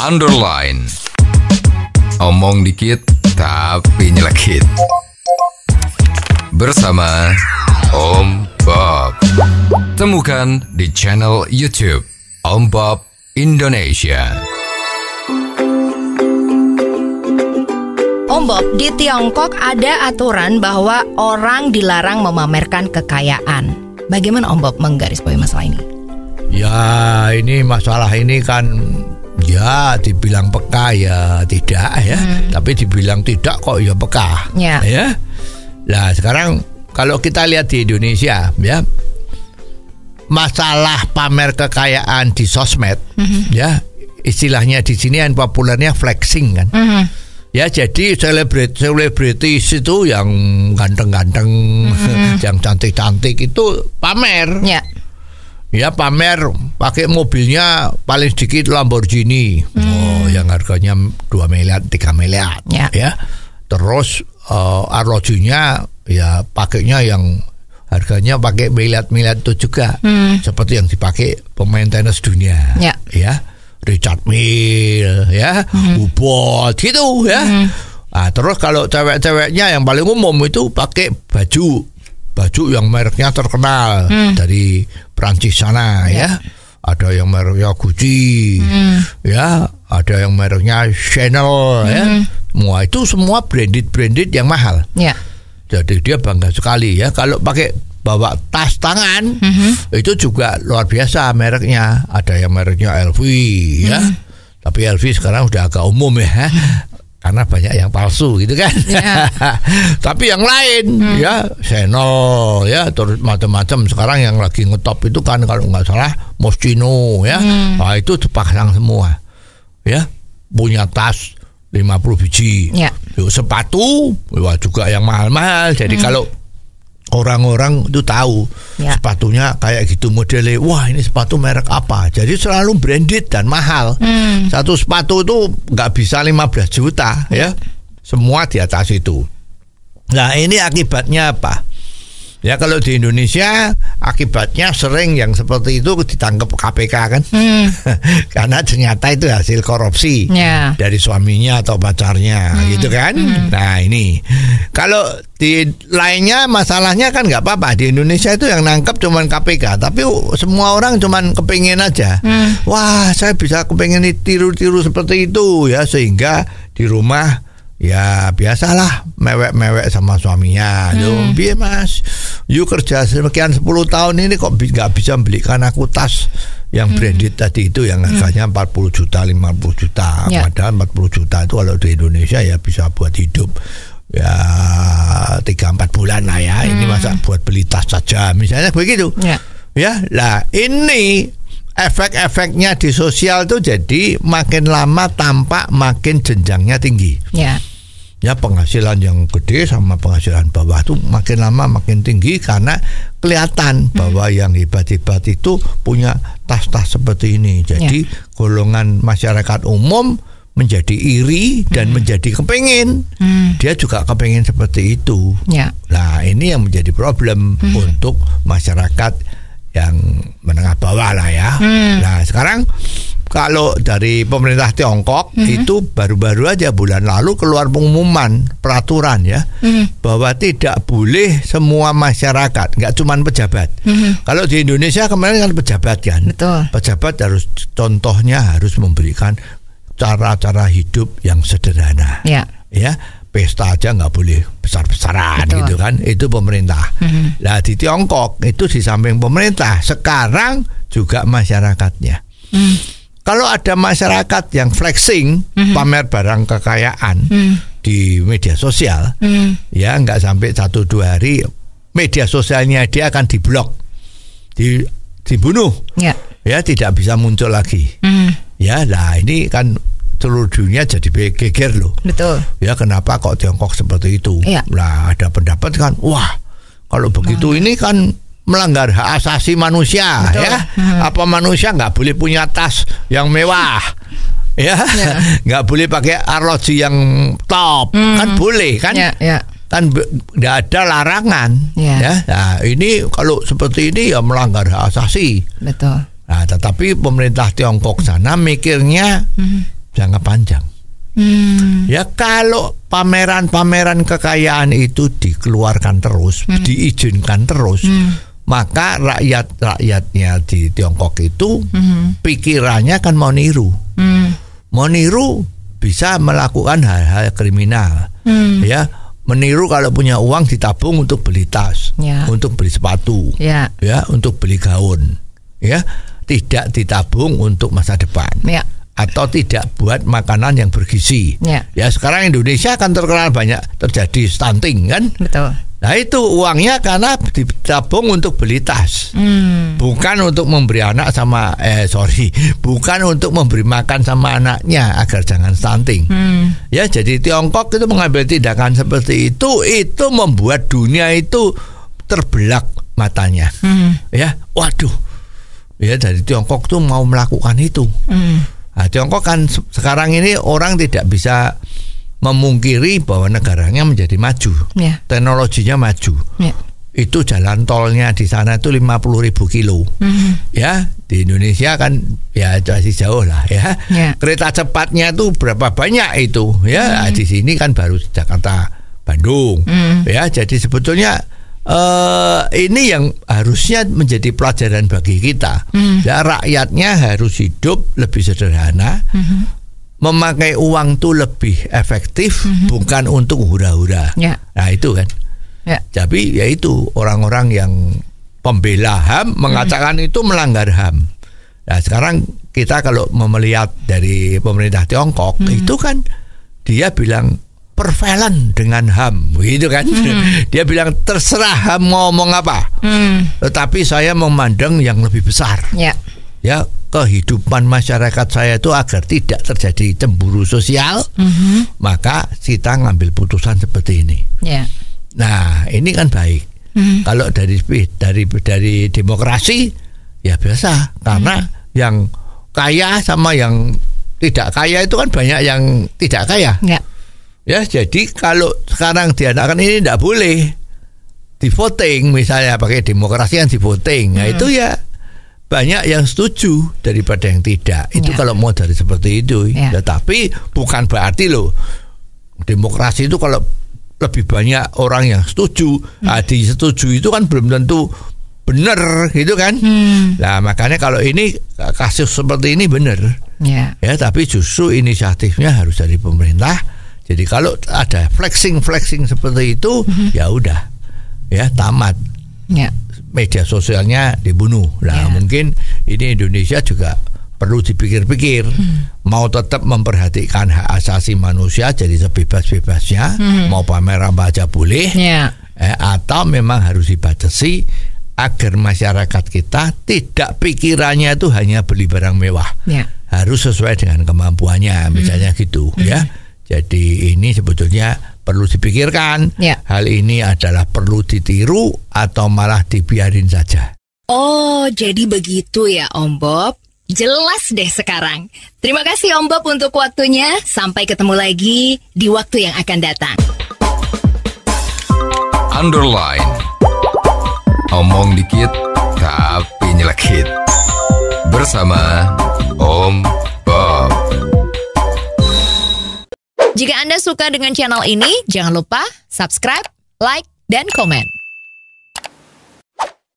underline. Omong dikit tapi nyelekit. Bersama Om Bob. Temukan di channel YouTube Om Bob Indonesia. Om Bob, di Tiongkok ada aturan bahwa orang dilarang memamerkan kekayaan. Bagaimana Om Bob menggarisbawahi masalah ini? Ya, ini masalah ini kan ya dibilang peka ya tidak ya, tapi dibilang tidak kok ya peka. Ya. Nah, sekarang kalau kita lihat di Indonesia ya, masalah pamer kekayaan di sosmed ya, istilahnya di sini yang populernya flexing kan. Ya, jadi selebritis itu yang ganteng-ganteng, yang cantik-cantik itu pamer. Ya, pamer pakai mobilnya paling sedikit Lamborghini. Yang harganya 2 miliar, 3 miliar. Ya. Terus arlojinya ya pakainya yang harganya pakai miliar itu juga. Seperti yang dipakai pemain tenis dunia. Ya. Richard Mille ya, Ubod gitu ya. Nah, terus kalau cewek-ceweknya yang paling umum itu pakai baju yang mereknya terkenal dari Prancis sana ya. Ada yang mereknya Gucci ya, ada yang mereknya Chanel ya. Semua branded yang mahal. Jadi dia bangga sekali ya kalau pakai bawa tas tangan itu juga luar biasa mereknya. Ada yang mereknya LV ya, tapi LV sekarang udah agak umum ya, karena banyak yang palsu gitu kan. Tapi yang lain ya, Chanel ya, terus macam-macam. Sekarang yang lagi ngetop itu kan kalau nggak salah Moschino ya. Nah, itu terpasang semua ya, punya tas 50 biji. Sepatu juga yang mahal-mahal. Jadi kalau orang-orang itu tahu sepatunya kayak gitu modelnya, wah ini sepatu merek apa, jadi selalu branded dan mahal. Satu sepatu itu nggak bisa 15 juta ya, semua di atas itu. Nah, ini akibatnya apa? Ya, kalau di Indonesia akibatnya sering yang seperti itu ditangkap KPK kan. Karena ternyata itu hasil korupsi dari suaminya atau pacarnya gitu kan. Nah, ini kalau di lainnya masalahnya kan nggak apa-apa. Di Indonesia itu yang nangkep cuman KPK, tapi semua orang cuman kepingin aja. Wah, saya bisa kepingin tiru-tiru seperti itu ya, sehingga di rumah ya biasalah mewek-mewek sama suaminya. Biar mas, you kerja sekian 10 tahun ini kok nggak bisa belikan aku tas yang branded tadi itu yang harganya 40 juta, 50 juta. Padahal 40 juta itu kalau di Indonesia ya bisa buat hidup ya 3-4 bulan lah ya. Ini masa buat beli tas saja misalnya begitu. Ya, lah ini efek-efeknya di sosial tuh jadi makin lama tampak makin jenjangnya tinggi. Ya, penghasilan yang gede sama penghasilan bawah tuh makin lama makin tinggi karena kelihatan bahwa yang hebat-hebat itu punya tas-tas seperti ini. Jadi golongan masyarakat umum menjadi iri dan menjadi kepingin. Dia juga kepingin seperti itu. Nah, ini yang menjadi problem untuk masyarakat yang menengah bawah lah ya. Nah, sekarang kalau dari pemerintah Tiongkok itu baru-baru aja bulan lalu keluar pengumuman peraturan ya, bahwa tidak boleh semua masyarakat, nggak cuma pejabat. Kalau di Indonesia kemarin kan pejabat kan. Pejabat harus contohnya harus memberikan cara-cara hidup yang sederhana. Ya, pesta aja nggak boleh besar-besaran gitu kan. Itu pemerintah. Nah, di Tiongkok itu di samping pemerintah sekarang juga masyarakatnya. Kalau ada masyarakat yang flexing, pamer barang kekayaan di media sosial, ya nggak sampai 1-2 hari media sosialnya dia akan diblok, dibunuh, ya tidak bisa muncul lagi. Ya, lah ini kan seluruh dunia jadi geger loh. Ya, kenapa kok Tiongkok seperti itu? Nah, ada pendapat kan, wah kalau begitu ini kan melanggar hak asasi manusia. Ya. Apa manusia nggak boleh punya tas yang mewah, ya, nggak boleh pakai arloji yang top, kan boleh kan? Kan nggak ada larangan. Ya. Nah, ini kalau seperti ini ya melanggar hak asasi. Nah, tetapi pemerintah Tiongkok sana mikirnya jangka panjang. Ya kalau pameran-pameran kekayaan itu dikeluarkan terus, diizinkan terus, maka rakyat-rakyatnya di Tiongkok itu pikirannya kan mau niru. Mau niru bisa melakukan hal-hal kriminal. Ya, meniru kalau punya uang ditabung untuk beli tas, untuk beli sepatu, ya, untuk beli gaun, ya, tidak ditabung untuk masa depan. Atau tidak buat makanan yang bergizi. Ya sekarang Indonesia kan terkenal banyak terjadi stunting kan. Betul. Nah itu uangnya karena ditabung untuk beli tas, bukan untuk memberi anak sama bukan untuk memberi makan sama anaknya agar jangan stunting. Ya jadi Tiongkok itu mengambil tindakan seperti itu membuat dunia itu terbelah matanya. Ya, waduh, ya dari Tiongkok tuh mau melakukan itu. Nah, Tiongkok kan sekarang ini orang tidak bisa memungkiri bahwa negaranya menjadi maju, teknologinya maju. Itu jalan tolnya di sana itu 50.000 kilo. Ya, di Indonesia kan ya masih jauh lah ya. Kereta cepatnya itu berapa banyak itu ya. Di sini kan baru Jakarta Bandung. Ya, jadi sebetulnya ini yang harusnya menjadi pelajaran bagi kita. Ya, rakyatnya harus hidup lebih sederhana. Memakai uang itu lebih efektif, bukan untuk hura-hura. Nah itu kan. Tapi ya itu orang-orang yang pembela HAM mengatakan itu melanggar HAM. Nah sekarang kita kalau melihat dari pemerintah Tiongkok itu kan dia bilang prevalent dengan HAM, gitu kan. Dia bilang terserah HAM mau ngomong apa, tetapi saya memandang yang lebih besar. Ya, kehidupan masyarakat saya itu agar tidak terjadi cemburu sosial, maka kita ngambil putusan seperti ini. Nah, ini kan baik. Kalau dari demokrasi ya biasa, karena yang kaya sama yang tidak kaya itu kan banyak yang tidak kaya. Ya, jadi kalau sekarang diadakan ini tidak boleh di voting, misalnya pakai demokrasi yang di voting. Nah, itu ya banyak yang setuju daripada yang tidak. Itu kalau mau dari seperti itu. Tetapi bukan berarti loh demokrasi itu kalau lebih banyak orang yang setuju, disetujui itu kan belum tentu benar, gitu kan. Nah makanya kalau ini kasus seperti ini benar. Ya, tapi justru inisiatifnya harus dari pemerintah. Jadi kalau ada flexing seperti itu, ya udah, ya tamat. Media sosialnya dibunuh. Nah mungkin ini Indonesia juga perlu dipikir-pikir. Mau tetap memperhatikan hak asasi manusia jadi sebebas-bebasnya, mau pamer apa aja boleh, atau memang harus dibatasi agar masyarakat kita tidak pikirannya itu hanya beli barang mewah, harus sesuai dengan kemampuannya, misalnya gitu. Ya, jadi ini sebetulnya perlu dipikirkan. Hal ini adalah perlu ditiru atau malah dibiarin saja. Oh, jadi begitu ya Om Bob. Jelas deh sekarang. Terima kasih Om Bob untuk waktunya. Sampai ketemu lagi di waktu yang akan datang. Underline. Omong dikit tapi nyelekit. Bersama Om Bob. Jika Anda suka dengan channel ini, jangan lupa subscribe, like, dan komen.